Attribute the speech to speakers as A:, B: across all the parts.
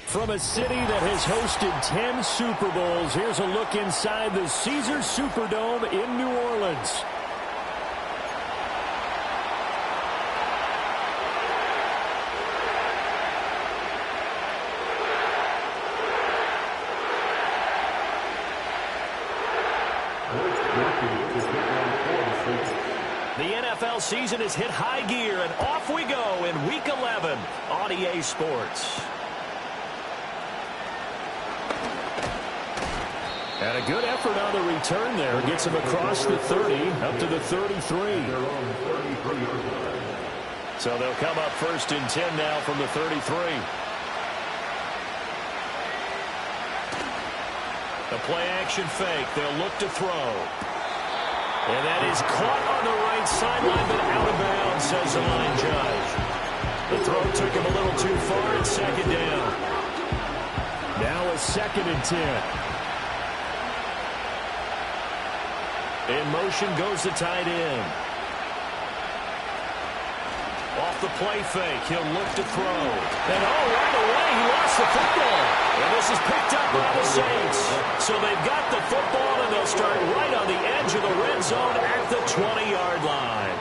A: From a city that has hosted 10 Super Bowls, here's a look inside the Caesars Superdome in New Orleans. The NFL season has hit high gear, and off we go in Week 11 on EA Sports. And a good effort on the return there. Gets him across the 30, up to the 33. So they'll come up first and 10 now from the 33. The play-action fake. They'll look to throw. And that is caught on the right sideline, but out of bounds, says the line judge. The throw took him a little too far. It's second down. Now a second and 10. In motion goes the tight end. Off the play fake, he'll look to throw. And right away, he lost the football. And this is picked up by the Saints. So they've got the football, and they'll start right on the edge of the red zone at the 20-yard line.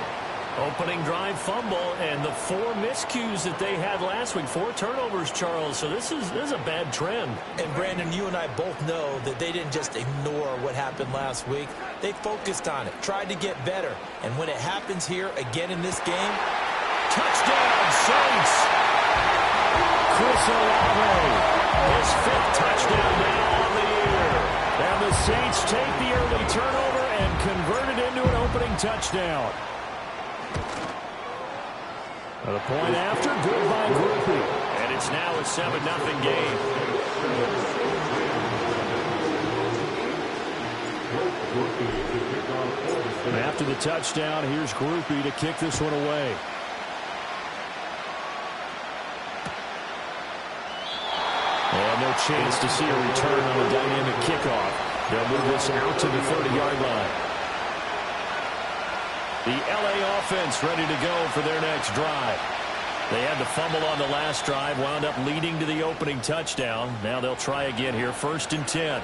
A: Opening drive fumble, and the 4 miscues that they had last week. 4 turnovers, Charles. So this is a bad trend. And, Brandon, you and I both know that they didn't just ignore what happened last week. They focused on it, tried to get better. And when it happens here again in this game, touchdown, Saints! Chris Olave, his 5th touchdown now on the year. And the Saints take the early turnover and convert it into an opening touchdown. The point after, good by Groupie. And it's now a 7-0 game. After the touchdown, here's Groupie to kick this one away. And no chance to see a return on a dynamic kickoff. They'll move this out to the 30-yard line. The LA offense ready to go for their next drive. They had the fumble on the last drive, wound up leading to the opening touchdown. Now they'll try again here, 1st and 10.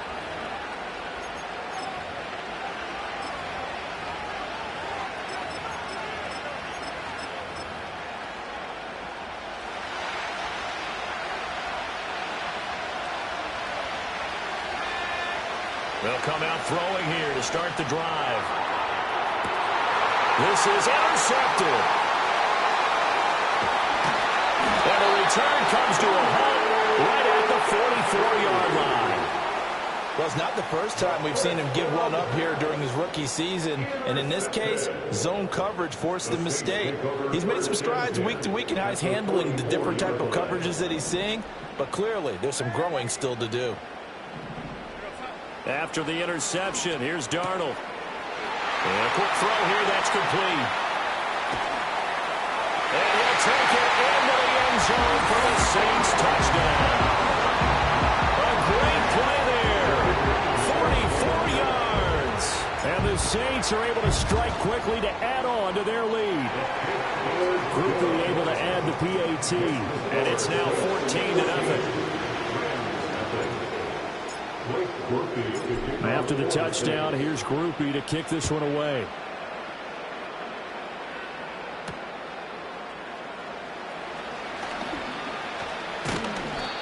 A: They'll come out throwing here to start the drive. This is intercepted. And the return comes to a halt right at the 44-yard line.
B: Well, it's not the first time we've seen him give one up here during his rookie season. And in this case, zone coverage forced the mistake. He's made some strides week to week in how he's handling the different type of coverages that he's seeing. But clearly, there's some growing still to do.
A: After the interception, here's Darnold. And a quick throw here, that's complete. And he'll take it into the end zone for the Saints touchdown. A great play there. 44 yards. And the Saints are able to strike quickly to add on to their lead. Groupie able to add the PAT. And it's now 14-0. After the touchdown, here's Groupie to kick this one away.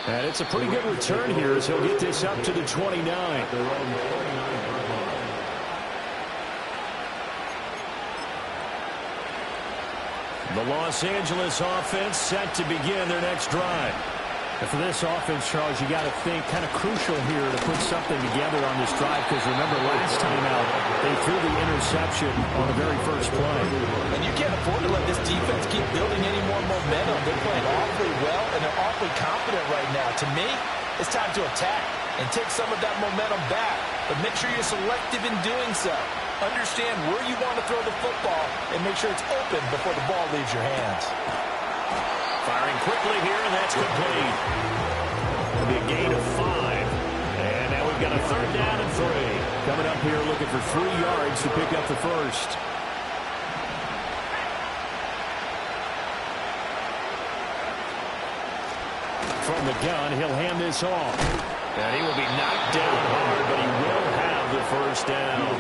A: And it's a pretty good return here as he'll get this up to the 29. The Los Angeles offense set to begin their next drive. And for this offense, Charles, you got to think kind of crucial here to put something together on this drive, because remember last time out they threw the interception on the very first play.
B: And you can't afford to let this defense keep building any more momentum. They're playing awfully well and they're awfully confident right now. To me, it's time to attack and take some of that momentum back, but make sure you're selective in doing so. Understand where you want to throw the football and make sure it's open before the ball leaves your hands.
A: Firing quickly here, and that's complete. It'll be a gain of 5. And now we've got a 3rd down and 3. Coming up here looking for 3 yards to pick up the first. From the gun, he'll hand this off. And he will be knocked down hard, but he will have the first down.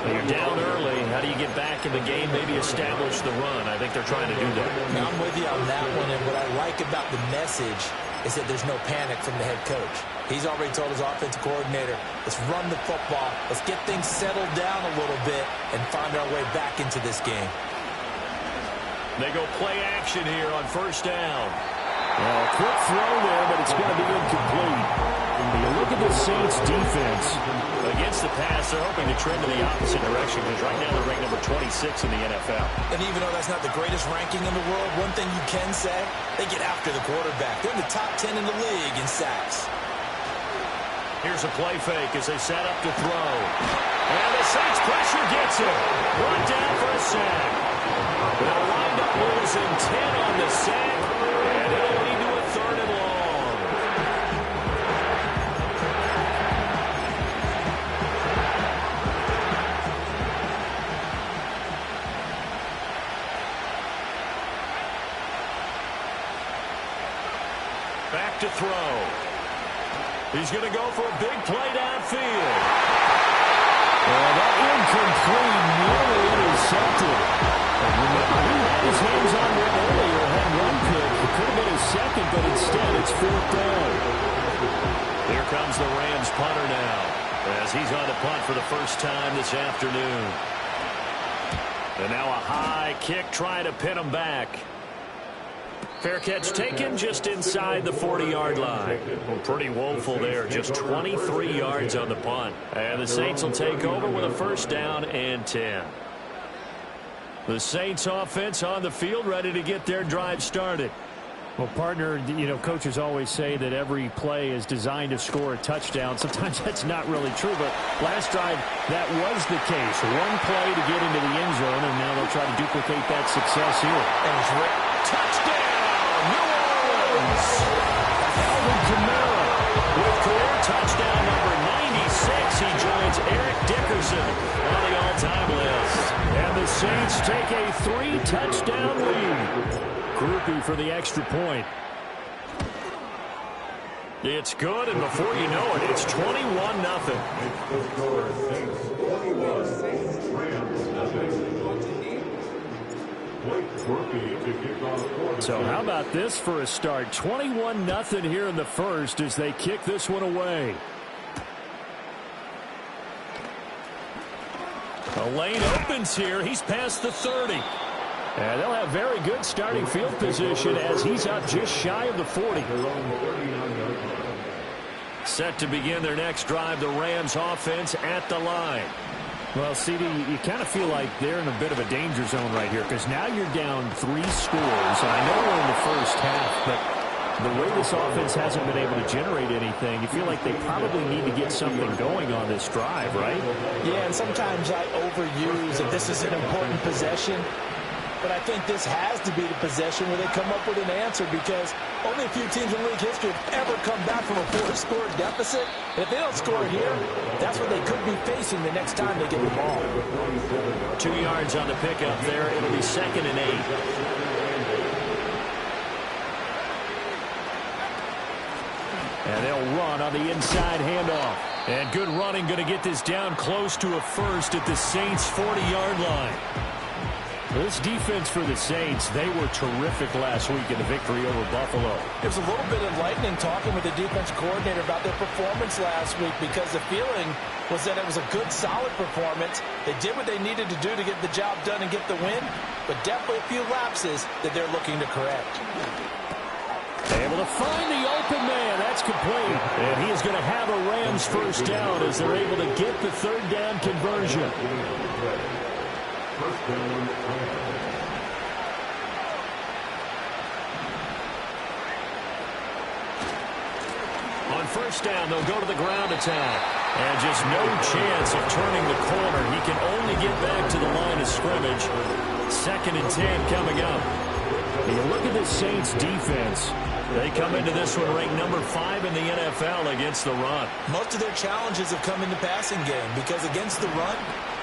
A: You're down early. How do you get back in the game, maybe establish the run? I think they're trying to do that.
B: Now, I'm with you on that one, and what I like about the message is that there's no panic from the head coach. He's already told his offensive coordinator, let's run the football, let's get things settled down a little bit and find our way back into this game.
A: They go play action here on 1st down. Well, a quick throw there, but it's going to be incomplete. When you look at the Saints defense against the pass, they're hoping to trend in the opposite direction, because right now they're ranked number 26 in the NFL.
B: And even though that's not the greatest ranking in the world, one thing you can say, they get after the quarterback. They're in the top 10 in the league in sacks.
A: Here's a play fake as they set up to throw. And the Saints pressure gets him. Brought down for a sack. They'll wind up losing 10 on the sack, and it'll lead to a 3rd and long. Back to throw. He's going to go for a big play downfield. Well, that incomplete, nearly intercepted. And remember, he had his hands on one earlier, had one pick. It could have been his second, but instead it's 4th down. Here comes the Rams punter now, as he's on the punt for the first time this afternoon. And now a high kick trying to pin him back. Fair catch taken just inside the 40-yard line. Well, pretty woeful there. Just 23 yards on the punt. And the Saints will take over with a 1st down and 10. The Saints offense on the field ready to get their drive started. Well, partner, coaches always say that every play is designed to score a touchdown. Sometimes that's not really true, but last drive, that was the case. One play to get into the end zone, and now they'll try to duplicate that success here.
B: And it's touchdown, New Orleans!
A: Alvin Kamara with career touchdown number 96. He joins Eric Dickerson on the all-time list. And the Saints take a 3-touchdown lead. Groupie for the extra point. It's good, and before you know it, it's 21-0. So how about this for a start? 21-0 here in the first as they kick this one away. A lane opens here. He's past the 30. And they'll have very good starting field position as he's up just shy of the 40. Set to begin their next drive, the Rams offense at the line. Well, CD, you kind of feel like they're in a bit of a danger zone right here because now you're down 3 scores. And I know we're in the first half, but the way this offense hasn't been able to generate anything, you feel like they probably need to get something going on this drive, right?
B: Yeah, and sometimes I overuse if this is an important possession. But I think this has to be the possession where they come up with an answer because only a few teams in league history have ever come back from a 4-score deficit. And if they don't score here, that's what they could be facing the next time they get the ball.
A: 2 yards on the pickup there. It'll be 2nd and 8. And they'll run on the inside handoff. And good running, going to get this down close to a first at the Saints' 40-yard line. This defense for the Saints, they were terrific last week in the victory over Buffalo.
B: It was a little bit enlightening talking with the defense coordinator about their performance last week because the feeling was that it was a good, solid performance. They did what they needed to do to get the job done and get the win, but definitely a few lapses that they're looking to correct.
A: Able to find the open man. That's complete. And he is going to have a Rams first down as they're able to get the 3rd down conversion. On first down, they'll go to the ground attack. And just no chance of turning the corner. He can only get back to the line of scrimmage. 2nd and 10 coming up. You look at the Saints defense. They come into this one ranked number 5 in the NFL against the run.
B: Most of their challenges have come in the passing game because against the run,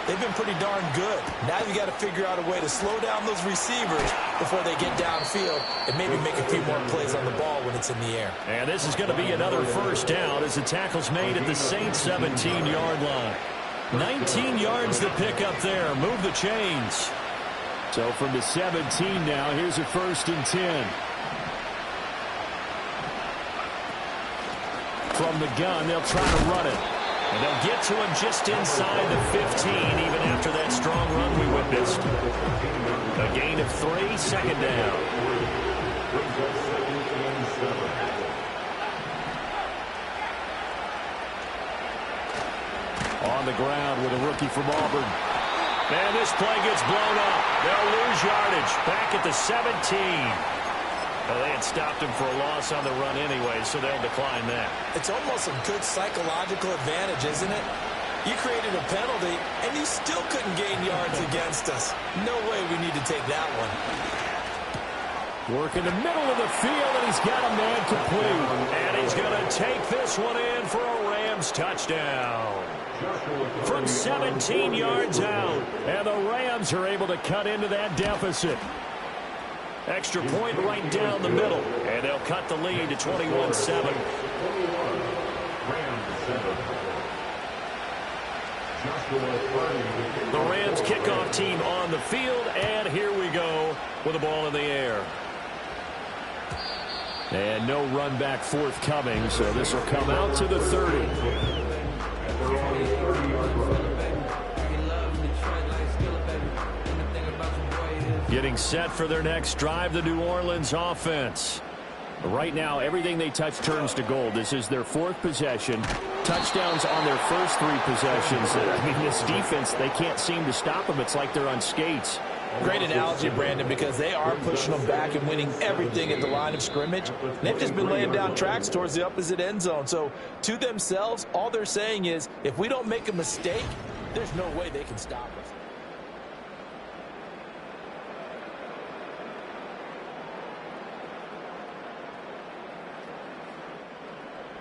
B: they've been pretty darn good. Now you got to figure out a way to slow down those receivers before they get downfield and maybe make a few more plays on the ball when it's in the air.
A: And this is going to be another first down as the tackle's made at the Saints' 17-yard line. 19 yards to pick up there. Move the chains. So from the 17 now, here's a 1st and 10. From the gun, they'll try to run it. And they'll get to him just inside the 15, even after that strong run we witnessed. A gain of 3, 2nd down. On the ground with a rookie from Auburn. And this play gets blown up. They'll lose yardage. Back at the 17. Well, they had stopped him for a loss on the run anyway, so they'll decline that.
B: It's almost a good psychological advantage, isn't it? You created a penalty, and you still couldn't gain yards against us. No way we need to take that one.
A: Work in the middle of the field, and he's got a man complete. And he's going to take this one in for a Rams touchdown. From 17 yards out, and the Rams are able to cut into that deficit. Extra point right down the middle, and they'll cut the lead to 21-7. The Rams kickoff team on the field, and here we go with the ball in the air. And no run back forthcoming, so this will come out to the 30. Getting set for their next drive, the New Orleans offense. Right now, everything they touch turns to gold. This is their 4th possession. Touchdowns on their first 3 possessions. I mean, this defense, they can't seem to stop them. It's like they're on skates.
B: Great analogy, Brandon, because they are pushing them back and winning everything at the line of scrimmage. They've just been laying down tracks towards the opposite end zone. So to themselves, all they're saying is, if we don't make a mistake, there's no way they can stop us.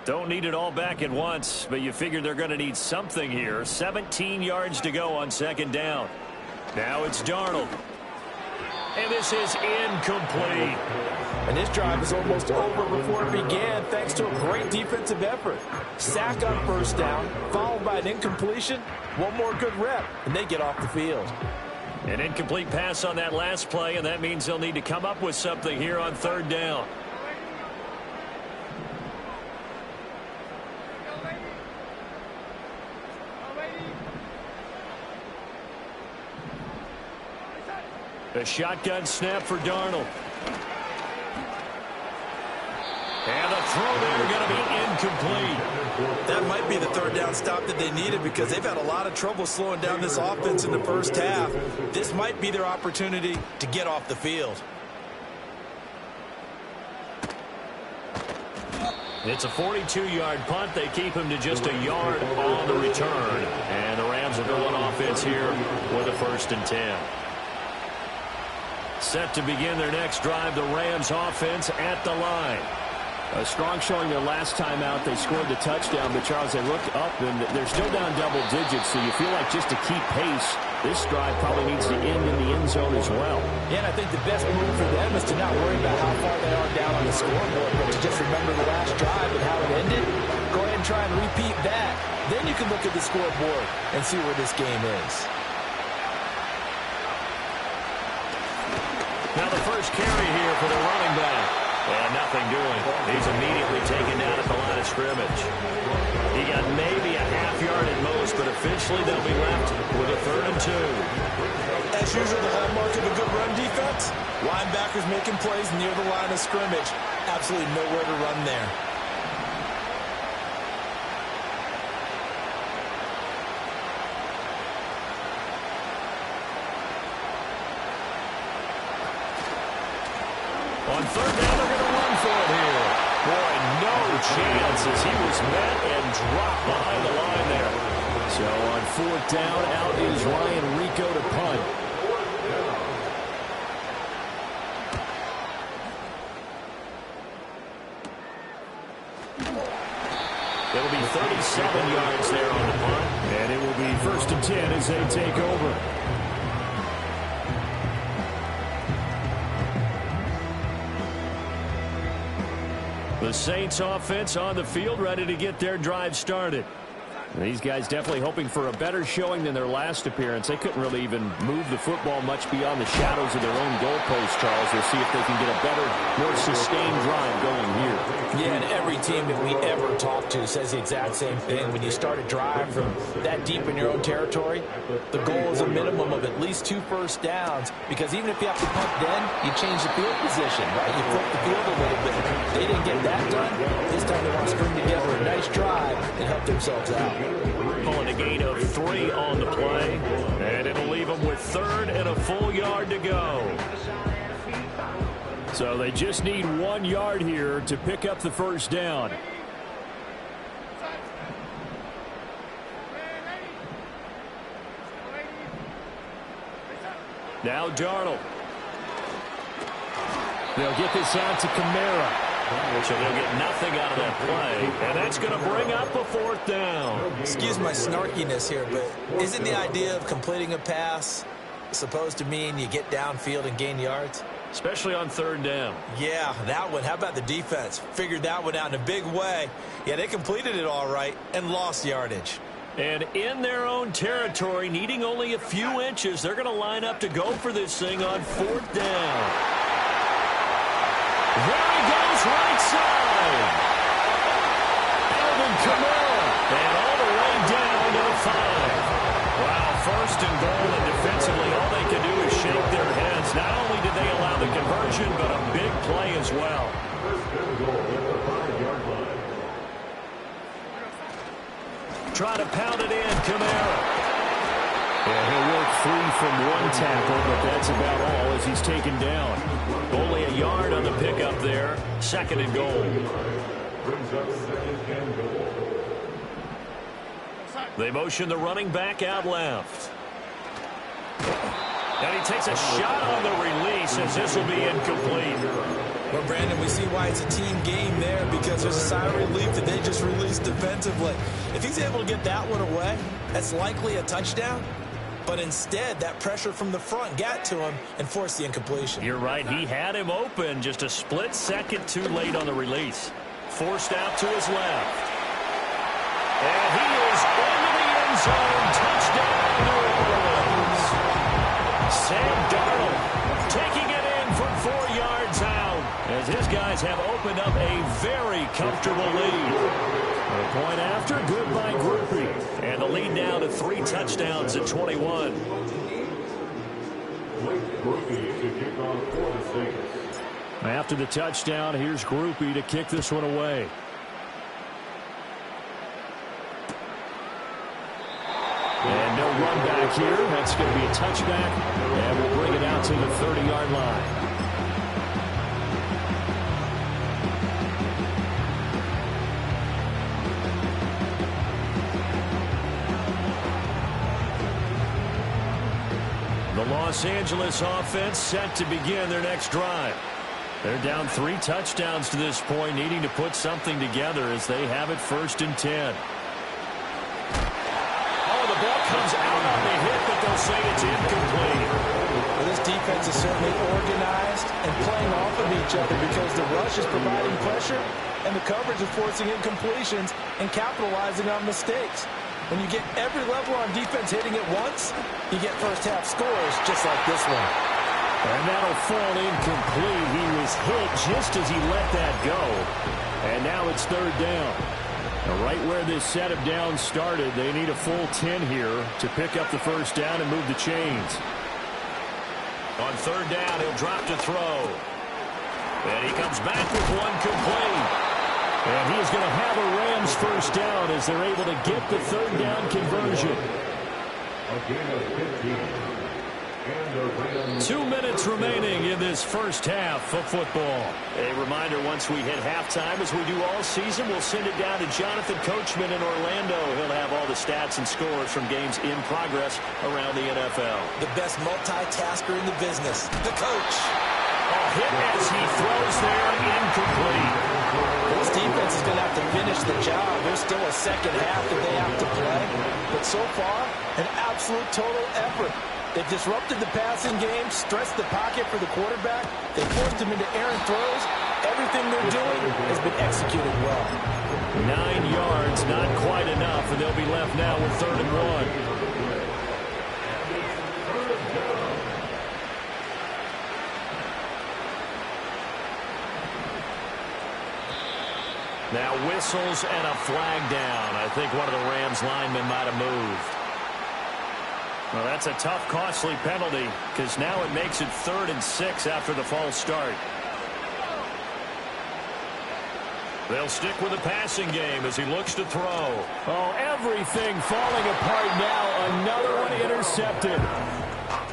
A: Don't need it all back at once, but you figure they're going to need something here. 17 yards to go on second down. Now it's Darnold. And this is incomplete.
B: And this drive is almost over before it began, thanks to a great defensive effort. Sack on first down, followed by an incompletion. One more good rep, and they get off the field.
A: An incomplete pass on that last play, and that means they'll need to come up with something here on third down. A shotgun snap for Darnold. And the throw there going to be incomplete.
B: That might be the third down stop that they needed because they've had a lot of trouble slowing down this offense in the first half. This might be their opportunity to get off the field.
A: It's a 42-yard punt. They keep him to just a yard on the return. And the Rams are going offense here with a 1st and 10. Set to begin their next drive, the Rams offense at the line.
C: A strong showing their last time out. They scored the touchdown, but Charles, they looked up and they're still down double digits, so you feel like just to keep pace, this drive probably needs to end in the end zone as well.
B: Yeah, and I think the best move for them is to not worry about how far they are down on the scoreboard, but to just remember the last drive and how it ended. Go ahead and try and repeat that. Then you can look at the scoreboard and see where this game is.
A: Now the first carry here for the running back. And nothing doing. He's immediately taken down at the line of scrimmage. He got maybe a half yard at most, but officially they'll be left with a 3rd and 2.
B: As usual, the hallmark of a good run defense, linebackers making plays near the line of scrimmage. Absolutely nowhere to run there.
A: On third down, they're going to run for it here. Boy, no chance as he was met and dropped behind the line there.
C: So on 4th down, out is Ryan Rico to punt.
A: It'll be 37 yards there on the punt.
C: And it will be 1st and 10 as they take over.
A: The Saints offense on the field, ready to get their drive started.
C: These guys definitely hoping for a better showing than their last appearance. They couldn't really even move the football much beyond the shadows of their own goalpost, Charles. We'll see if they can get a better, more sustained drive going here.
B: Yeah, and every team that we ever talk to says the exact same thing. When you start a drive from that deep in your own territory, the goal is a minimum of at least 2 first downs, because even if you have to punt then, you change the field position, right? You flip the field a little bit. They didn't get that done. This time they want to string together a nice drive and help themselves out.
A: Pulling a gain of 3 on the play, and it'll leave them with 3rd and a full yard to go.
C: So they just need 1 yard here to pick up the 1st down.
A: Now Darnold.
C: They'll get this out to Kamara.
A: So they'll get nothing out of that play, and that's going to bring up a 4th down.
B: Excuse my snarkiness here, but isn't the idea of completing a pass supposed to mean you get downfield and gain yards?
A: Especially on 3rd down.
B: Yeah, that one. How about the defense? Figured that one out in a big way. Yeah, they completed it all right and lost yardage.
A: And in their own territory, needing only a few inches, they're going to line up to go for this thing on 4th down. There he goes, right side. Alvin Kamara. And all the way down to the 5. Wow, 1st and goal, and defensively all they can do is shake their heads. Not only did they allow the conversion, but a big play as well. Try to pound it in, Kamara.
C: Yeah, he'll work 3 from one tackle, but that's about all as he's taken down. Only a yard on the pickup there. 2nd and goal. They motion the running back out left. And he takes a shot on the release as this will be incomplete.
B: Well, Brandon, we see why it's a team game there, because there's a sigh of relief that they just released defensively. If he's able to get that one away, that's likely a touchdown. But instead, that pressure from the front got to him and forced the incompletion.
C: You're right. He had him open, just a split second too late on the release. Forced out to his left. And he is into the end zone. Touchdown, New Orleans. Sam Darnold taking it in from 4 yards out, as his guys have opened up a very comfortable lead. A point after, good by Groupie. And the lead now to 3 touchdowns at 21. After the touchdown, here's Groupie to kick this one away. And no run back here. That's going to be a touchback. And we'll bring it out to the 30-yard line. The Los Angeles offense set to begin their next drive. They're down 3 touchdowns to this point, needing to put something together as they have it 1st and 10. The ball comes out on the hit, but they'll say it's incomplete.
B: Well, this defense is certainly organized and playing off of each other, because the rush is providing pressure and the coverage is forcing incompletions and capitalizing on mistakes. When you get every level on defense hitting it once, you get first-half scores just like this one.
C: And that'll fall incomplete. He was hit just as he let that go. And now it's 3rd down. Now, right where this set of downs started, they need a full 10 here to pick up the 1st down and move the chains. On 3rd down, he'll drop to throw. And he comes back with one complete. And he is going to have a Rams 1st down as they're able to get the 3rd down conversion. 2 minutes remaining in this 1st half of football. A reminder, once we hit halftime, as we do all season, we'll send it down to Jonathan Coachman in Orlando. He'll have all the stats and scores from games in progress around the NFL.
B: The best multitasker in the business, the coach.
C: Hit as he throws there, incomplete.
B: This defense is going to have to finish the job. There's still a 2nd half that they have to play. But so far, an absolute total effort. They've disrupted the passing game, stressed the pocket for the quarterback. They forced him into errant throws. Everything they're doing has been executed well.
C: 9 yards, not quite enough, and they'll be left now with 3rd and 1. Now whistles and a flag down. I think one of the Rams linemen might have moved. Well, that's a tough, costly penalty, because now it makes it 3rd and 6 after the false start. They'll stick with the passing game as he looks to throw. Oh, everything falling apart now. Another one intercepted.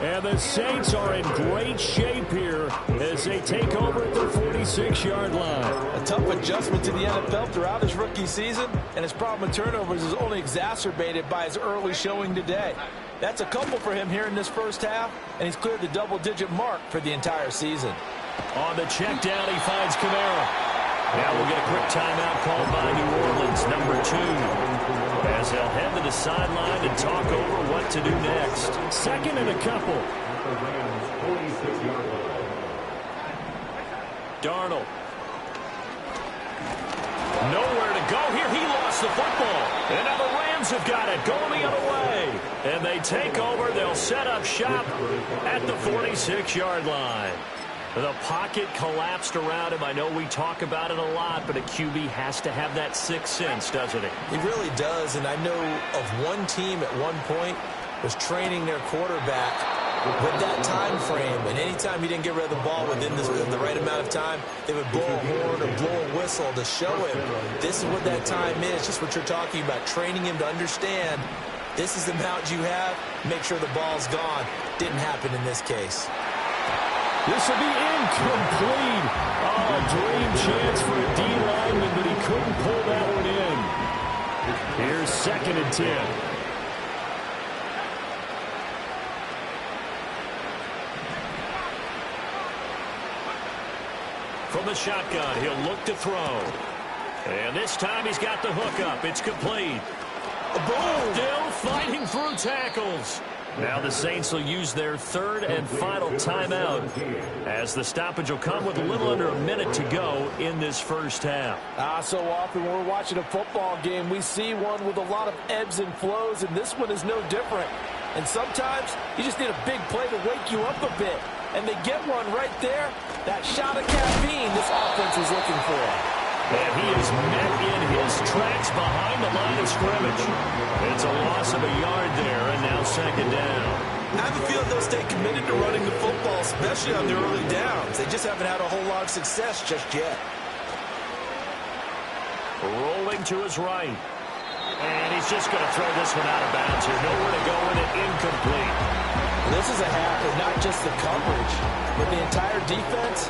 C: And the Saints are in great shape here as they take over at their 46-yard line.
B: A tough adjustment to the NFL throughout his rookie season, and his problem with turnovers is only exacerbated by his early showing today. That's a couple for him here in this 1st half, and he's cleared the double-digit mark for the entire season.
C: On the check down, he finds Kamara. Now we'll get a quick timeout called by New Orleans, number 2. As they'll head to the sideline and talk over what to do next. 2nd and a couple. Darnold. Nowhere to go here. He lost the football. And now the Rams have got it going the other way. And they take over. They'll set up shop at the 46-yard line. The pocket collapsed around him. I know we talk about it a lot, but a QB has to have that sixth sense, doesn't he?
B: He really does, and I know of one team at one point was training their quarterback with that time frame, and anytime he didn't get rid of the ball within the right amount of time, they would blow a horn or blow a whistle to show him this is what that time is, just what you're talking about, training him to understand This is the amount you have. Make sure the ball's gone. Didn't happen in this case.
C: This will be incomplete. Oh, a dream chance for a D lineman, but he couldn't pull that one in. Here's 2nd and 10. From the shotgun, he'll look to throw. And this time he's got the hook up. It's complete. Boom! Still fighting through tackles. Now the Saints will use their 3rd and final timeout as the stoppage will come with a little under a minute to go in this first half.
B: So often when we're watching a football game, we see one with a lot of ebbs and flows, and this one is no different. And sometimes you just need a big play to wake you up a bit. And they get one right there. That shot of caffeine this offense was looking for.
C: And he is met in his tracks behind the line of scrimmage. It's a loss of a yard there, and now 2nd down.
B: I have a feeling they'll stay committed to running the football, especially on their early downs. They just haven't had a whole lot of success just yet.
C: Rolling to his right. And he's just going to throw this one out of bounds here. Nowhere to go with it. Incomplete.
B: This is a half of not just the coverage, but the entire defense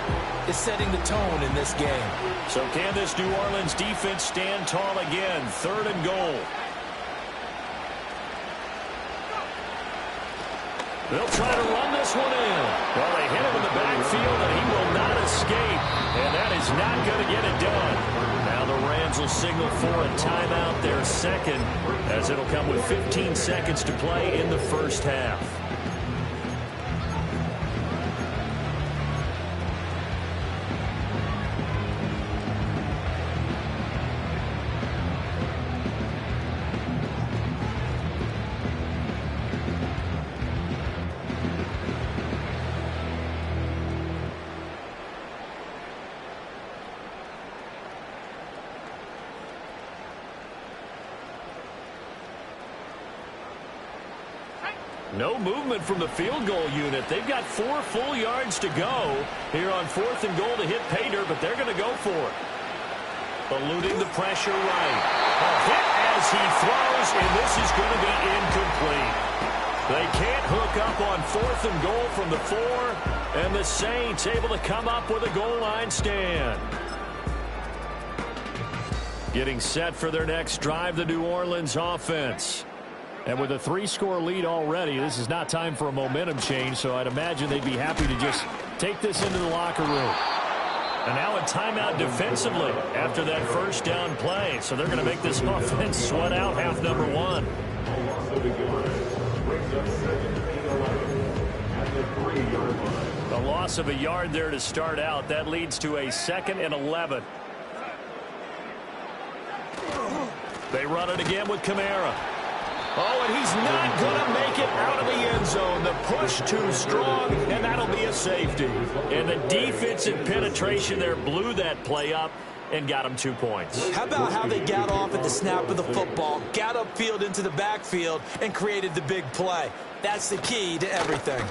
B: is setting the tone in this game.
C: So can this New Orleans defense stand tall again? 3rd and goal. They'll try to run this one in. Well, they hit him in the backfield, and he will not escape. And that is not going to get it done. Now the Rams will signal for a timeout, their 2nd, as it'll come with 15 seconds to play in the first half. No movement from the field goal unit. They've got 4 full yards to go here on 4th and goal to hit pay dirt, but they're going to go for it. Eluding the pressure right. A hit as he throws, and this is going to be incomplete. They can't hook up on 4th and goal from the 4, and the Saints able to come up with a goal line stand. Getting set for their next drive, the New Orleans offense. And with a 3-score lead already, this is not time for a momentum change, so I'd imagine they'd be happy to just take this into the locker room. And now a timeout defensively after that first down play. So they're going to make this offense sweat out half number 1. A loss of a yard there to start out. That leads to a 2nd and 11. They run it again with Kamara. Oh, and he's not going to make it out of the end zone. The push too strong, and that'll be a safety. And the defensive penetration there blew that play up and got him 2 points.
B: How about how they got off at the snap of the football, got upfield into the backfield, and created the big play? That's the key to everything.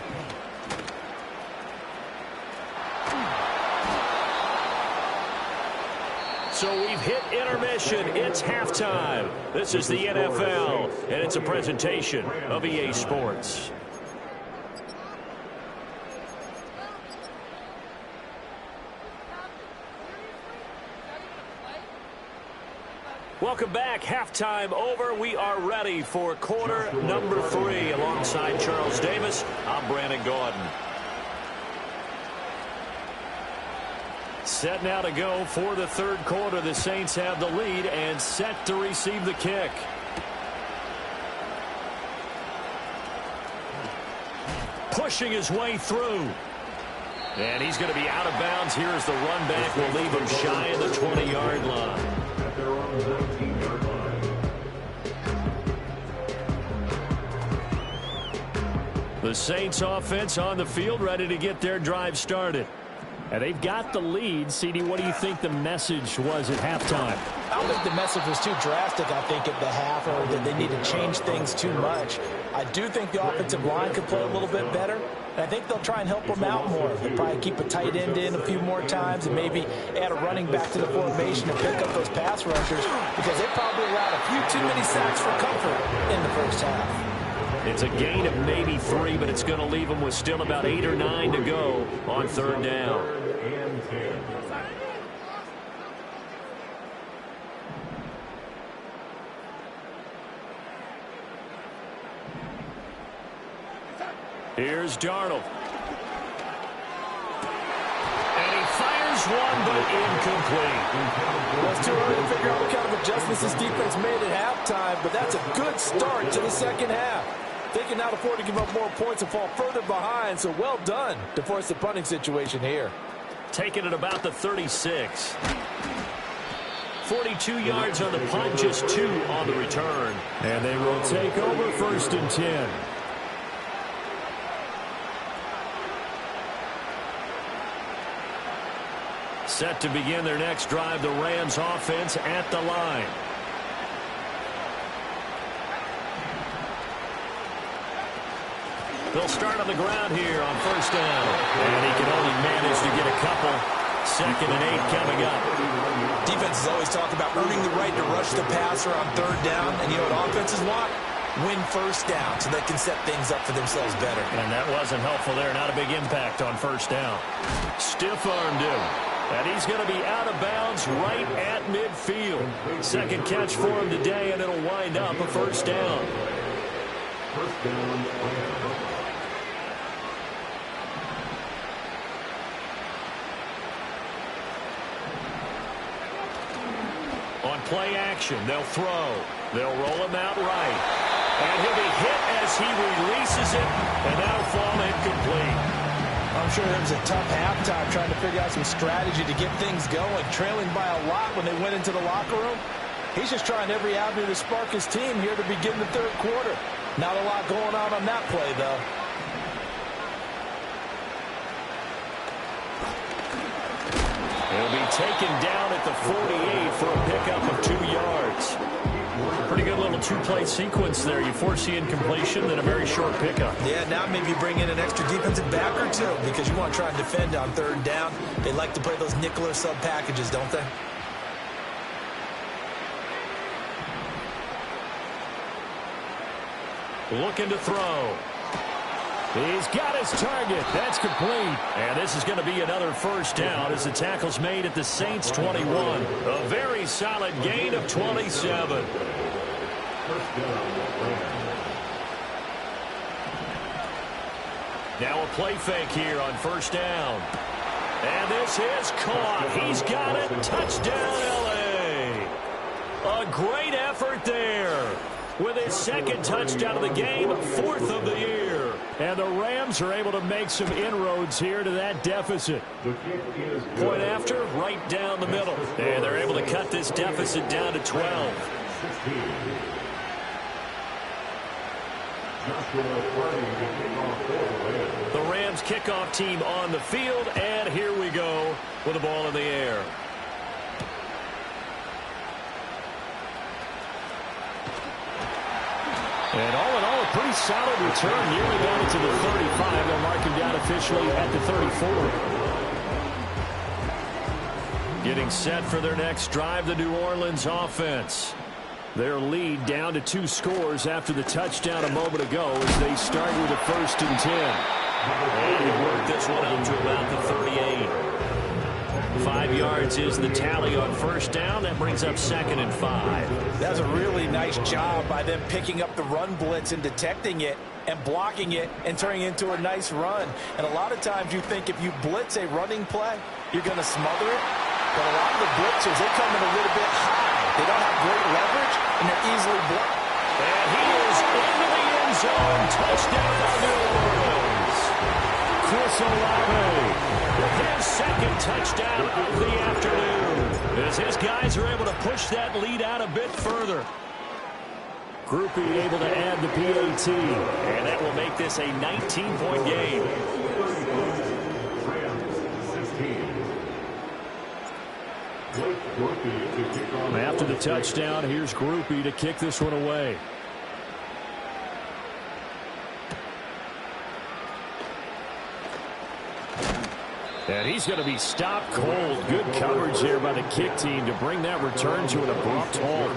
C: So we've hit intermission. It's halftime. This is the NFL, and it's a presentation of EA Sports. Welcome back. Halftime over. We are ready for quarter number 3. Alongside Charles Davis, I'm Brandon Gordon. Set now to go for the 3rd quarter. The Saints have the lead and set to receive the kick. Pushing his way through. And he's going to be out of bounds here as the run back will leave him shy of the 20-yard line. The Saints offense on the field ready to get their drive started. And they've got the lead. CD, what do you think the message was at halftime?
B: I don't think the message was too drastic, I think, at the half, or that they need to change things too much. I do think the offensive line could play a little bit better. And I think they'll try and help him out more. They'll probably keep a tight end in a few more times and maybe add a running back to the formation and pick up those pass rushers because they probably allowed a few too many sacks for comfort in the first half.
C: It's a gain of maybe 3, but it's going to leave them with still about 8 or 9 to go on third down. Here's Darnold. And he fires one, but incomplete.
B: Well, it's too early to figure out what kind of adjustments this defense made at halftime, but that's a good start to the second half. They can now afford to give up more points and fall further behind, so well done to force the punting situation here.
C: Taking it about the 36. 42 yards on the punt, just 2 on the return. And they will take over first and 10. Set to begin their next drive, the Rams offense at the line. They'll start on the ground here on first down. And he can only manage to get a couple. 2nd and 8 coming up.
B: Defenses always talk about earning the right to rush the passer on third down. And you know what offenses want? Win first down so they can set things up for themselves better.
C: And that wasn't helpful there. Not a big impact on first down. Stiff-armed him. And he's going to be out of bounds right at midfield. Second catch for him today, and it'll wind up a first down.
D: First down.
C: On play action, they'll throw. They'll roll him out right. And he'll be hit as he releases it, and that'll fall incomplete.
B: I'm sure it was a tough halftime trying to figure out some strategy to get things going, trailing by a lot when they went into the locker room. He's just trying every avenue to spark his team here to begin the third quarter. Not a lot going on that play, though.
C: He'll be taken down at the 48 for a pickup of 2 yards. Pretty good little two-play sequence there. You force the incompletion, then a very short pickup.
B: Yeah, now maybe bring in an extra defensive back or two because you want to try and defend on third down. They like to play those nickel or sub packages, don't they?
C: Looking to throw. He's got his target. That's complete. And this is going to be another first down as the tackle's made at the Saints 21. A very solid gain of 27. Now a play fake here on first down. And this is caught. He's got it. Touchdown, L.A. A great effort there. With his second touchdown of the game, 4th of the year. And the Rams are able to make some inroads here to that deficit. Point after, right down the middle. And they're able to cut this deficit down to 12. The Rams kickoff team on the field, and here we go with the ball in the air. And all in all, a pretty solid return. Nearly got it to the 35. They'll mark him down officially at the 34. Getting set for their next drive, the New Orleans offense. Their lead down to 2 scores after the touchdown a moment ago as they start with a 1st and 10. And he worked this one out to about the 38. 5 yards is the tally on first down. That brings up 2nd and 5.
B: That was a really nice job by them picking up the run blitz and detecting it and blocking it and turning it into a nice run. And a lot of times you think if you blitz a running play, you're going to smother it. But a lot of the blitzers, they come in a little bit high. They don't have great leverage, and they're easily blocked.
C: And he is into the end zone. Touchdown, New Orleans. Chris Olave with his second touchdown of the afternoon. As his guys are able to push that lead out a bit further. Groupie able to add the PAT. And that will make this a 19-point game. After the touchdown, here's Groupie to kick this one away. And he's going to be stopped cold. Good coverage there by the kick team to bring that return to an abrupt halt.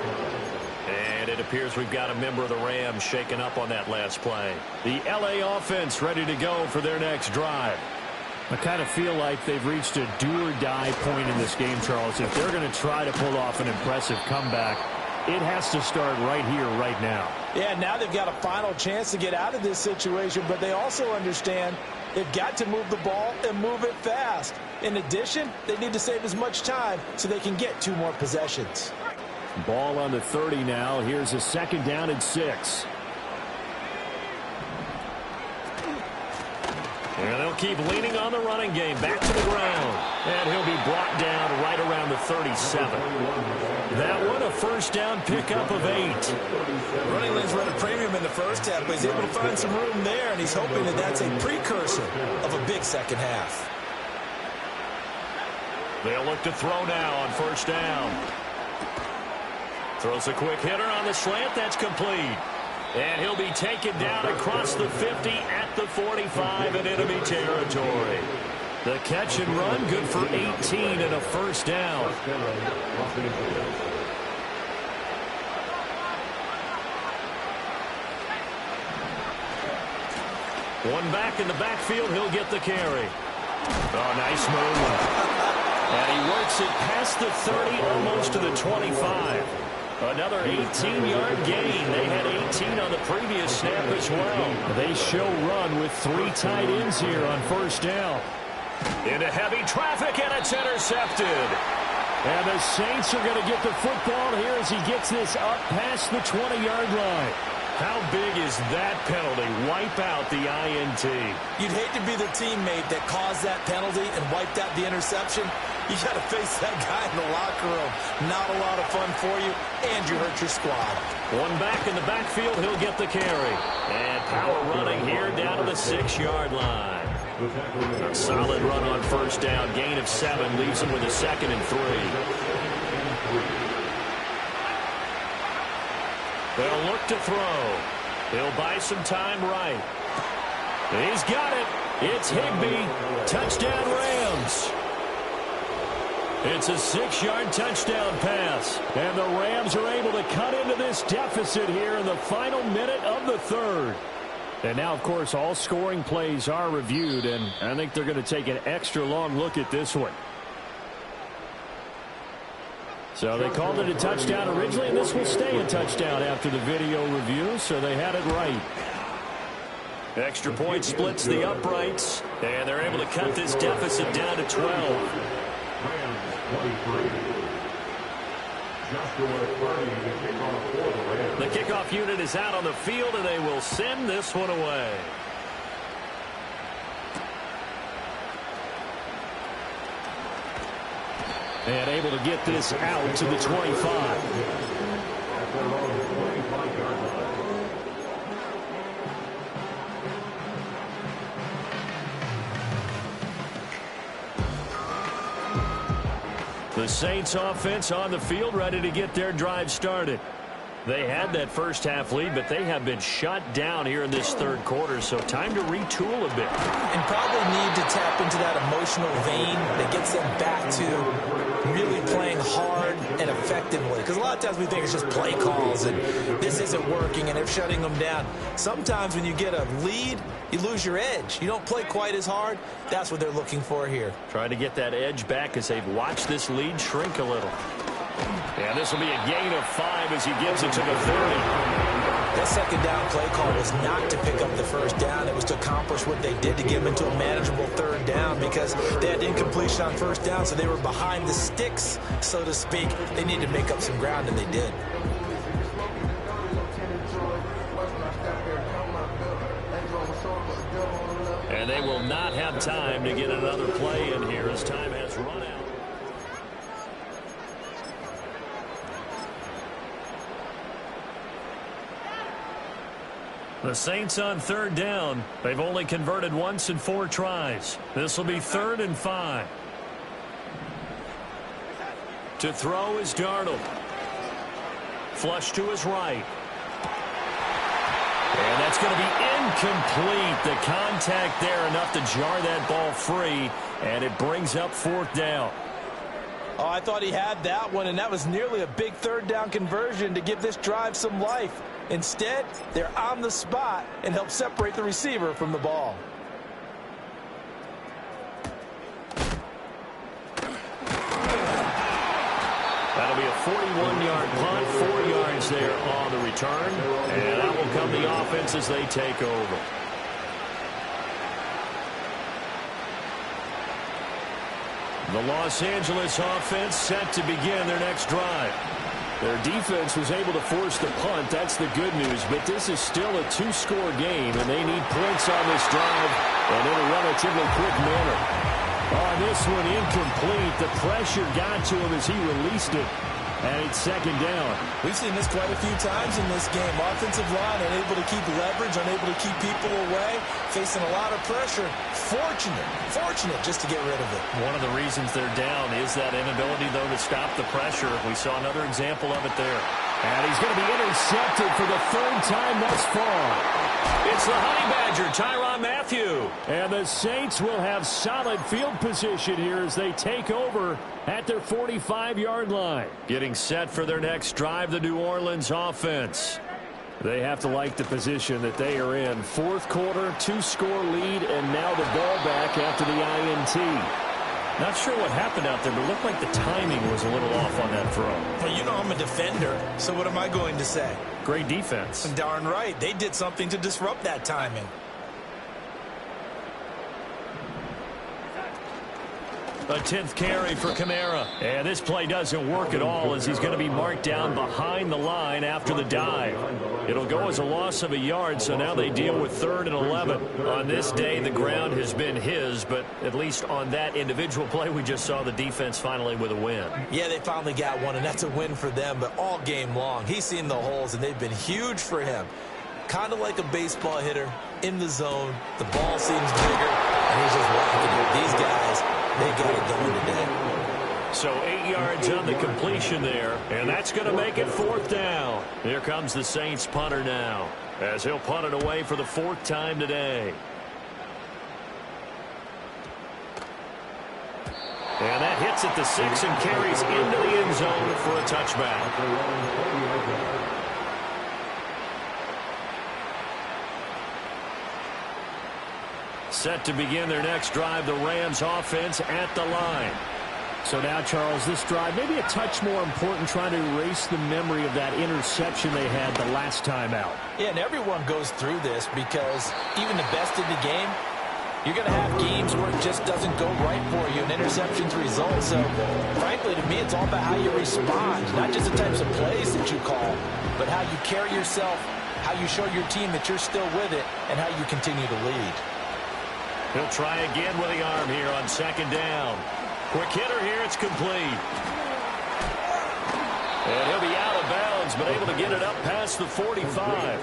A: And it appears we've got a member of the Rams shaken up on that last play.
C: The LA offense ready to go for their next drive. I kind of feel like they've reached a do-or-die point in this game, Charles. If they're going to try to pull off an impressive comeback, it has to start right here, right now.
B: Yeah, now they've got a final chance to get out of this situation, but they also understand they've got to move the ball and move it fast. In addition, they need to save as much time so they can get 2 more possessions.
C: Ball on the 30 now. Here's a 2nd down and 6.
A: And they'll keep leaning on the running game. Back to the ground. And he'll be brought down right around the 37. That one, a 1st down pickup of 8.
B: Running lanes run a premium in the first half, but he's able to find some room there, and he's hoping that that's a precursor of a big second half.
A: They'll look to throw now on 1st down. Throws a quick hitter on the slant. That's complete. And he'll be taken down across the 50 at the 45 in enemy territory. The catch and run, good for 18 and a 1st down. One back in the backfield, he'll get the carry. Oh, nice move. And he works it past the 30, almost to the 25. Another 18-yard gain. They had 18 on the previous snap as well.
C: They show run with 3 tight ends here on 1st down.
A: Into heavy traffic, and it's intercepted.
C: And the Saints are going to get the football here as he gets this up past the 20-yard line.
A: How big is that penalty? Wipe out the INT.
B: You'd hate to be the teammate that caused that penalty and wiped out the interception. You got to face that guy in the locker room. Not a lot of fun for you, and you hurt your squad.
A: One back in the backfield, he'll get the carry. And power running here down to the 6-yard line. A solid run on 1st down. Gain of 7 leaves him with a 2nd and 3. They'll look to throw. He'll buy some time right. He's got it. It's Higbee. Touchdown Rams. It's a 6-yard touchdown pass.
C: And the Rams are able to cut into this deficit here in the final minute of the 3rd. And now, of course, all scoring plays are reviewed, and I think they're going to take an extra long look at this one. So they called it a touchdown originally, and this will stay a touchdown after the video review, so they had it right.
A: Extra point splits the uprights, and they're able to cut this deficit down to 12. The kickoff unit is out on the field, and they will send this one away.
C: And able to get this out to the 25.
A: The Saints offense on the field, ready to get their drive started. They had that first half lead, but they have been shut down here in this 3rd quarter, so time to retool a bit.
B: And probably need to tap into that emotional vein that gets them back to really playing hard and effectively. Because a lot of times we think it's just play calls and this isn't working and they're shutting them down. Sometimes when you get a lead, you lose your edge. You don't play quite as hard. That's what they're looking for here.
A: Trying to get that edge back as they've watched this lead shrink a little. And this will be a gain of 5 as he gives it to the 30.
B: That 2nd down play call was not to pick up the 1st down. It was to accomplish what they did to get them into a manageable 3rd down because they had incompletion on 1st down, so they were behind the sticks, so to speak. They needed to make up some ground, and they did.
A: And they will not have time to get another play in here as time has run out. The Saints on 3rd down. They've only converted once in 4 tries. This will be 3rd and 5. To throw is Darnold. Flush to his right. And that's going to be incomplete. The contact there enough to jar that ball free, and it brings up fourth down.
B: Oh, I thought he had that one, and that was nearly a big third down conversion to give this drive some life. Instead, they're on the spot and help separate the receiver from the ball.
A: That'll be a 41-yard punt, 4 yards there on the return, and that will come the offense as they take over. The Los Angeles offense set to begin their next drive. Their defense was able to force the punt. That's the good news. But this is still a two-score game, and they need points on this drive and in a relatively quick manner. On this one, incomplete. The pressure got to him as he released it. And it's second down.
B: We've seen this quite a few times in this game. Offensive line unable to keep leverage, unable to keep people away, facing a lot of pressure. Fortunate just to get rid of it.
A: One of the reasons they're down is that inability, though, to stop the pressure. We saw another example of it there.
C: And he's going to be intercepted for the third time thus far.
A: It's the Honey Badger, Tyrann Mathieu.
C: And the Saints will have solid field position here as they take over at their 45-yard line.
A: Getting set for their next drive, the New Orleans offense.
C: They have to like the position that they are in. Fourth quarter, two-score lead, and now the ball back after the INT.
A: Not sure what happened out there, but it looked like the timing was a little off on that throw.
B: Well, you know I'm a defender, so what am I going to say?
A: Great defense.
B: Darn right. They did something to disrupt that timing.
A: A 10th carry for Kamara. And this play doesn't work at all as he's going to be marked down behind the line after the dive. It'll go as a loss of a yard, so now they deal with 3rd and 11. On this day, the ground has been his, but at least on that individual play, we just saw the defense finally with a win.
B: Yeah, they finally got one, and that's a win for them, but all game long, he's seen the holes, and they've been huge for him. Kind of like a baseball hitter in the zone. The ball seems bigger, and he's just whacking it. These guys, they got it going today.
A: So 8 yards on the completion there, and that's going to make it 4th down. Here comes the Saints punter now, as he'll punt it away for the 4th time today. And that hits at the 6 and carries into the end zone for a touchback. Set to begin their next drive, the Rams offense at the line.
C: So now, Charles, this drive may be a touch more important, trying to erase the memory of that interception they had the last time out.
B: Yeah, and everyone goes through this because even the best in the game, you're going to have games where it just doesn't go right for you, and interceptions result. So, frankly, to me, it's all about how you respond, not just the types of plays that you call, but how you carry yourself, how you show your team that you're still with it, and how you continue to lead.
A: He'll try again with the arm here on 2nd down. Quick hitter here, it's complete. And he'll be out of bounds, but able to get it up past the 45.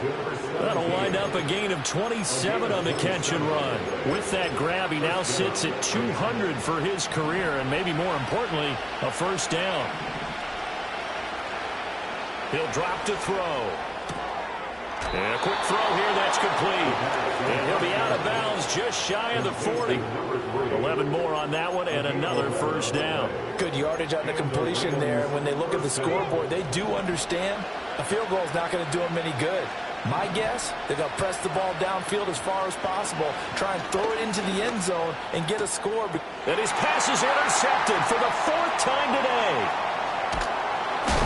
A: That'll wind up a gain of 27 on the catch and run. With that grab, he now sits at 200 for his career, and maybe more importantly, a 1st down. He'll drop to throw. And a quick throw here, that's complete. And he'll be out of bounds just shy of the 40. 11 more on that one and another 1st down.
B: Good yardage on the completion there. When they look at the scoreboard, they do understand a field goal is not going to do them any good. My guess, they're going to press the ball downfield as far as possible, try and throw it into the end zone and get a score.
A: And his pass is intercepted for the 4th time today.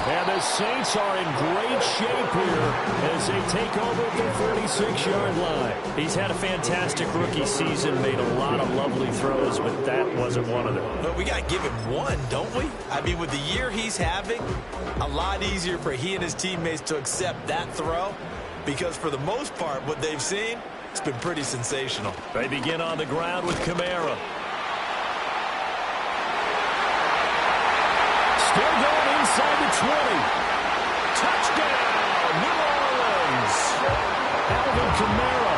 C: And the Saints are in great shape here as they take over at the 46-yard line.
A: He's had a fantastic rookie season, made a lot of lovely throws, but that wasn't one of them.
B: But we got to give him one, don't we? I mean, with the year he's having, a lot easier for he and his teammates to accept that throw because for the most part, what they've seen, it's been pretty sensational.
A: They begin on the ground with Kamara.
C: Still going inside the 20.
A: Touchdown, New Orleans.
C: Alvin Kamara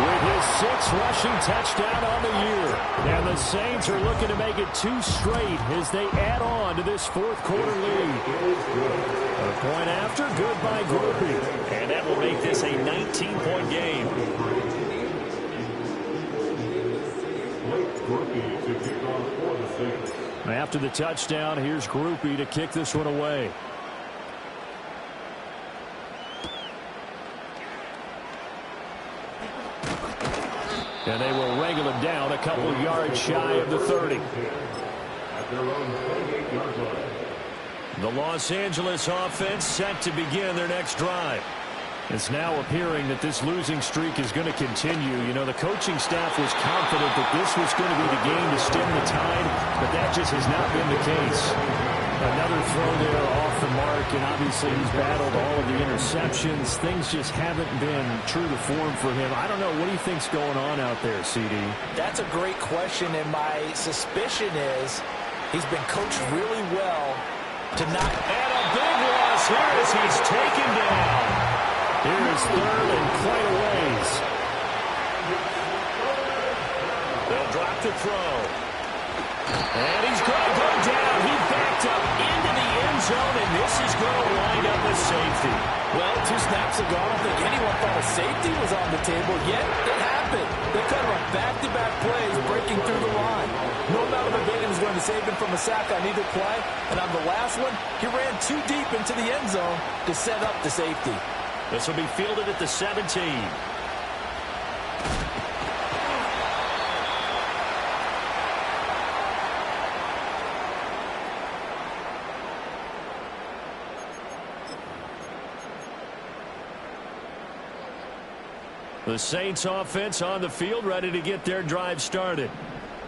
C: with his 6th rushing touchdown on the year. And the Saints are looking to make it 2 straight as they add on to this 4th quarter lead. A point after, good by Groupie.
A: And that will make this a 19-point game.
C: After the touchdown, here's Groupie to kick this one away. And they will wrangle him down a couple yards shy of the 30. The Los Angeles offense set to begin their next drive. It's now appearing that this losing streak is going to continue. You know, the coaching staff was confident that this was going to be the game to stem the tide, but that just has not been the case. Another throw there off the mark, and obviously he's battled all of the interceptions. Things just haven't been true to form for him. I don't know. What do you think's going on out there, CD?
B: That's a great question, and my suspicion is he's been coached really well to not...
A: And a big loss here as he's taken down.
C: Here is third and quite a ways.
A: They'll drop the throw. And he's going to go down. He backed up into the end zone, and this is going to wind up with safety.
B: Well, 2 snaps ago, I don't think anyone thought a safety was on the table, yet it happened. They cut on back-to-back plays breaking through the line. No amount of evading is going to save him from a sack on either play. And on the last one, he ran too deep into the end zone to set up the safety.
A: This will be fielded at the 17. The Saints offense on the field, ready to get their drive started.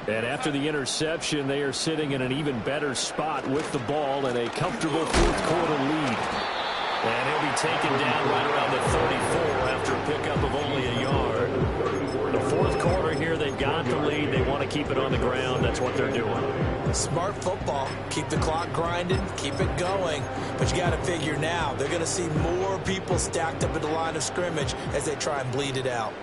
A: And after the interception, they are sitting in an even better spot with the ball and a comfortable fourth-quarter lead. And he'll be taken down right around the 34 after a pickup of only a yard. The fourth quarter here, they've got the lead. They want to keep it on the ground. That's what they're doing.
B: Smart football. Keep the clock grinding. Keep it going. But you got to figure now, they're going to see more people stacked up at the line of scrimmage as they try and bleed it out.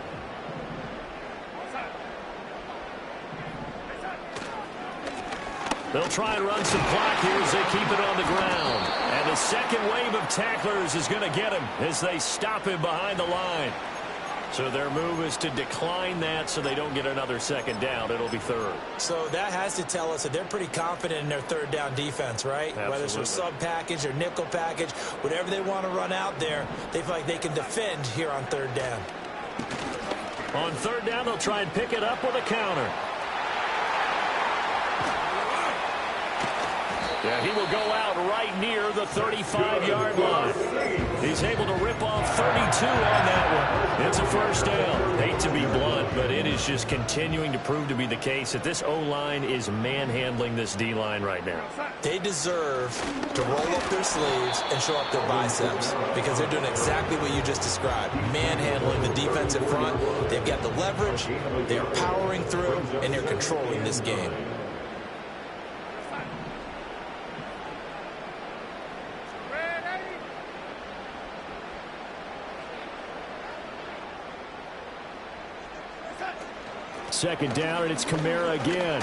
A: They'll try and run some clock here as they keep it on the ground. And the second wave of tacklers is going to get him as they stop him behind the line. So their move is to decline that so they don't get another second down. It'll be third.
B: So that has to tell us that they're pretty confident in their third down defense, right?
A: Absolutely.
B: Whether it's a sub package or nickel package, whatever they want to run out there, they feel like they can defend here on third down.
A: On third down, they'll try and pick it up with a counter. Yeah, he will go out right near the 35-yard line. He's able to rip off 32 on that one. It's a first down. Hate to be blunt, but it is just continuing to prove to be the case that this O-line is manhandling this D-line right now.
B: They deserve to roll up their sleeves and show up their biceps because they're doing exactly what you just described, manhandling the defensive front. They've got the leverage, they're powering through, and they're controlling this game.
C: Second down, and it's Kamara again.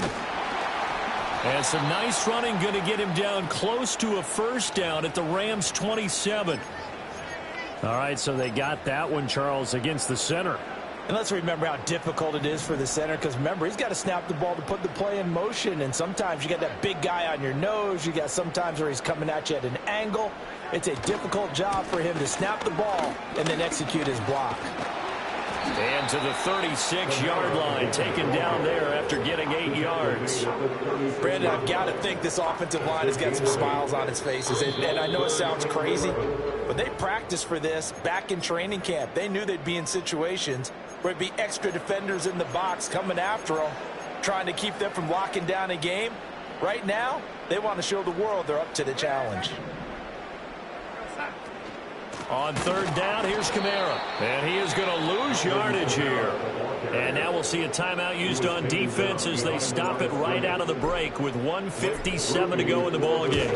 A: And some nice running, going to get him down close to a first down at the Rams' 27.
C: All right, so they got that one, Charles, against the center.
B: And let's remember how difficult it is for the center, because remember, he's got to snap the ball to put the play in motion, and sometimes you got that big guy on your nose. You got sometimes where he's coming at you at an angle. It's a difficult job for him to snap the ball and then execute his block.
A: And to the 36-yard line, taken down there after getting 8 yards.
B: Brandon, I've got to think this offensive line has got some smiles on its faces. And I know it sounds crazy, but they practiced for this back in training camp. They knew they'd be in situations where it'd be extra defenders in the box coming after them, trying to keep them from locking down a game. Right now, they want to show the world they're up to the challenge.
A: On third down, here's Kamara. And he is going to lose yardage here. And now we'll see a timeout used on defense as they stop it right out of the break with 1:57 to go in the ballgame.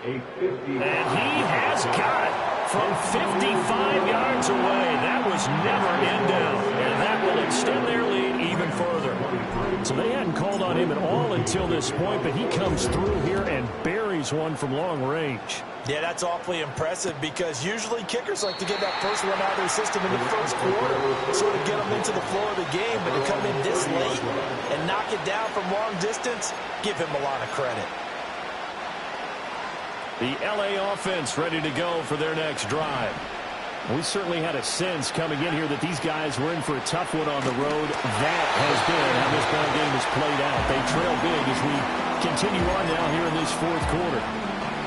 A: And he has got it from 55 yards away. That was never in down. And that will extend their lead even further.
C: So they hadn't called on him at all until this point, but he comes through here and buries carries one from long range.
B: Yeah, that's awfully impressive because usually kickers like to get that first one out of their system in the first quarter, sort of get them into the flow of the game, but to come in this late and knock it down from long distance, give him a lot of credit.
C: The LA offense ready to go for their next drive. We certainly had a sense coming in here that these guys were in for a tough one on the road. That has been how this ball game has played out. They trail big as we continue on now here in this fourth quarter.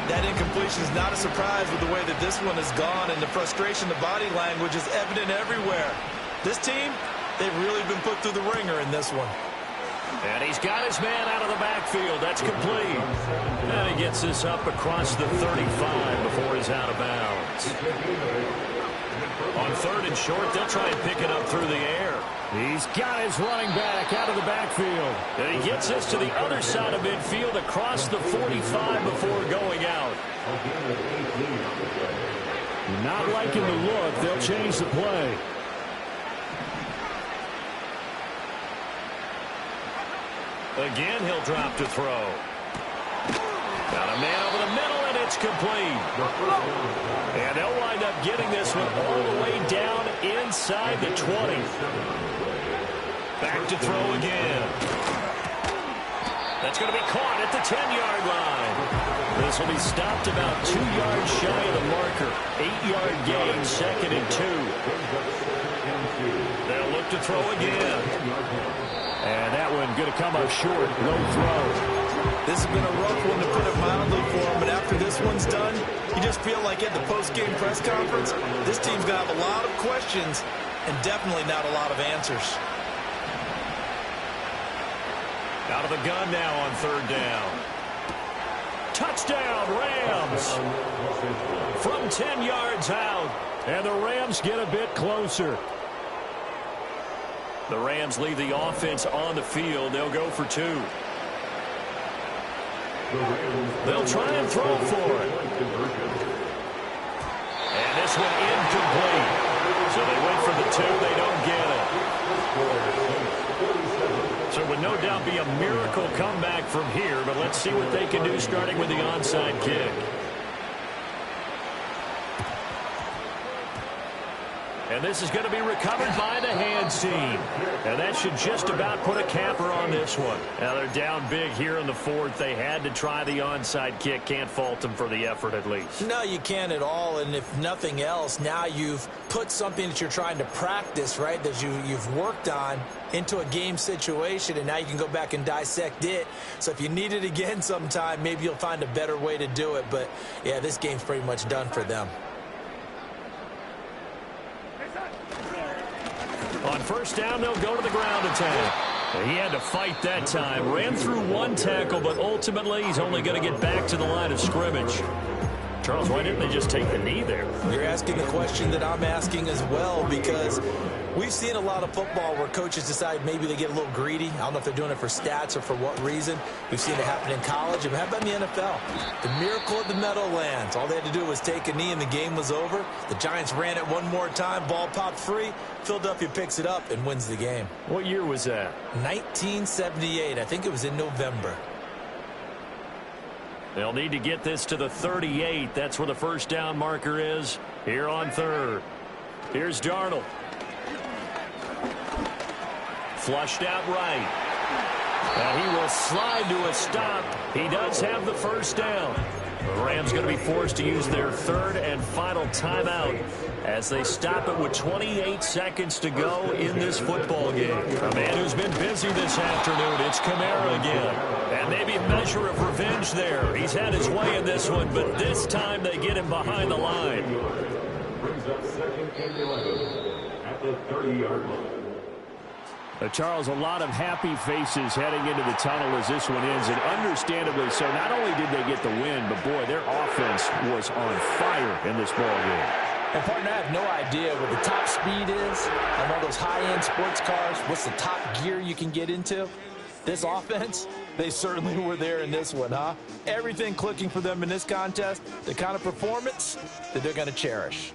B: That incompletion is not a surprise with the way that this one has gone, and the frustration, the body language is evident everywhere. This team, they've really been put through the ringer in this one.
A: And he's got his man out of the backfield. That's complete. And he gets this up across the 35 before he's out of bounds. On third and short, they'll try and pick it up through the air.
C: He's got his running back out of the backfield.
A: And he gets this to the other side of midfield across the 45 before going out.
C: Not liking the look. They'll change the play.
A: Again, he'll drop to throw. Got a man over the middle, and it's complete. And they'll wind up getting this one all the way down inside the 20. Back to throw again. That's going to be caught at the 10-yard line. This will be stopped about 2 yards shy of the marker. 8-yard gain, 2nd and 2. They'll look to throw again.
C: And that one going to come up short. No throw.
B: This has been a rough one, to put it mildly, for him. But after this one's done, you just feel like at the post-game press conference, this team's going to have a lot of questions and definitely not a lot of answers.
A: Out of the gun now on third down. Touchdown, Rams. From 10 yards out.
C: And the Rams get a bit closer.
A: The Rams leave the offense on the field. They'll go for 2. They'll try and throw for it. And this one incomplete. So they went for the 2. They don't get it. So it would no doubt be a miracle comeback from here, but let's see what they can do starting with the onside kick. And this is going to be recovered by the hands team. And that should just about put a capper on this one. Now they're down big here in the fourth. They had to try the onside kick. Can't fault them for the effort at least.
B: No, you can't at all. And if nothing else, now you've put something that you're trying to practice, right, that you've worked on into a game situation, and now you can go back and dissect it. So if you need it again sometime, maybe you'll find a better way to do it. But, yeah, this game's pretty much done for them.
A: On first down, they'll go to the ground attack. He had to fight that time. Ran through one tackle, but ultimately he's only going to get back to the line of scrimmage. Charles, why didn't they just take the knee there?
B: You're asking the question that I'm asking as well, because we've seen a lot of football where coaches decide maybe they get a little greedy. I don't know if they're doing it for stats or for what reason. We've seen it happen in college. And how about in the NFL? The miracle of the Meadowlands. All they had to do was take a knee and the game was over. The Giants ran it one more time. Ball popped free. Philadelphia picks it up and wins the game.
A: What year was that?
B: 1978. I think it was in November.
A: They'll need to get this to the 38. That's where the first down marker is here on third. Here's Darnold. Flushed out right. And he will slide to a stop. He does have the first down. The Rams going to be forced to use their third and final timeout as they stop it with 28 seconds to go in this football game. A man who's been busy this afternoon, it's Kamara again. And maybe a measure of revenge there. He's had his way in this one, but this time they get him behind the line.
D: Brings up 2nd and 11 at the 30-yard line.
C: Charles, a lot of happy faces heading into the tunnel as this one ends, and understandably so. Not only did they get the win, but, boy, their offense was on fire in this ball game.
B: And, partner, I have no idea what the top speed is on all those high-end sports cars. What's the top gear you can get into? This offense, they certainly were there in this one, huh? Everything clicking for them in this contest, the kind of performance that they're going to cherish.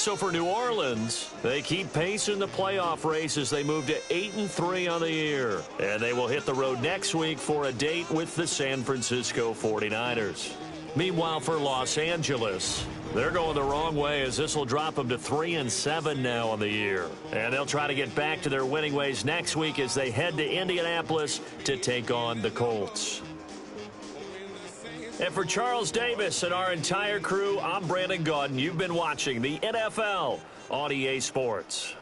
A: So for New Orleans, they keep pace in the playoff race as they move to 8-3 on the year. And they will hit the road next week for a date with the San Francisco 49ers. Meanwhile, for Los Angeles, they're going the wrong way as this will drop them to 3-7 now on the year. And they'll try to get back to their winning ways next week as they head to Indianapolis to take on the Colts. And for Charles Davis and our entire crew, I'm Brandon Gaudin. You've been watching the NFL on EA Sports.